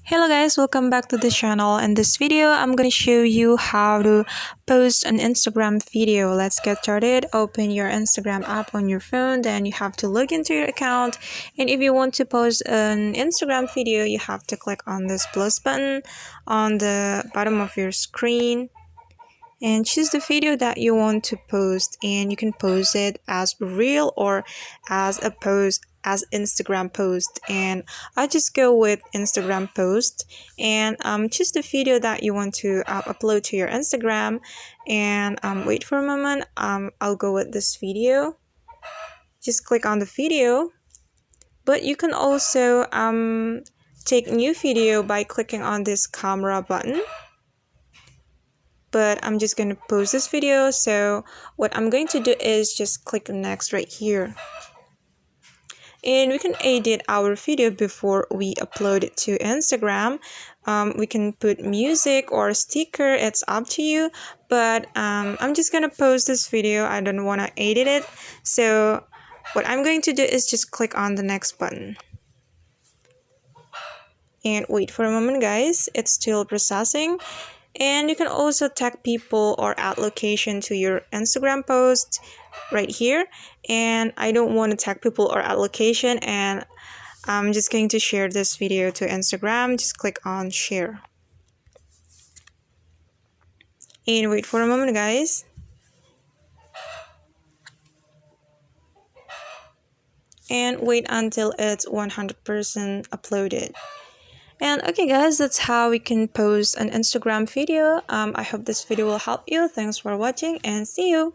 Hello guys, welcome back to the channel. In this video, I'm going to show you how to post an Instagram video. Let's get started. Open your Instagram app on your phone, then you have to log into your account. And if you want to post an Instagram video, you have to click on this plus button on the bottom of your screen and choose the video that you want to post, and you can post it as reel or as a post as Instagram post. And I just go with Instagram post and choose the video that you want to upload to your Instagram and wait for a moment. I'll go with this video. Just click on the video, but you can also take new video by clicking on this camera button. But I'm just going to post this video, so what I'm going to do is just click next right here, and we can edit our video before we upload it to Instagram. We can put music or sticker, it's up to you, but I'm just gonna post this video. I don't want to edit it, so what I'm going to do is just click on the next button and wait for a moment, guys. It's still processing. And you can also tag people or add location to your Instagram post right here. And I don't want to tag people or add location, and I'm just going to share this video to Instagram. Just click on share. And wait for a moment, guys. And wait until it's 100% uploaded. And okay guys, that's how we can post an Instagram video. I hope this video will help you. Thanks for watching and see you.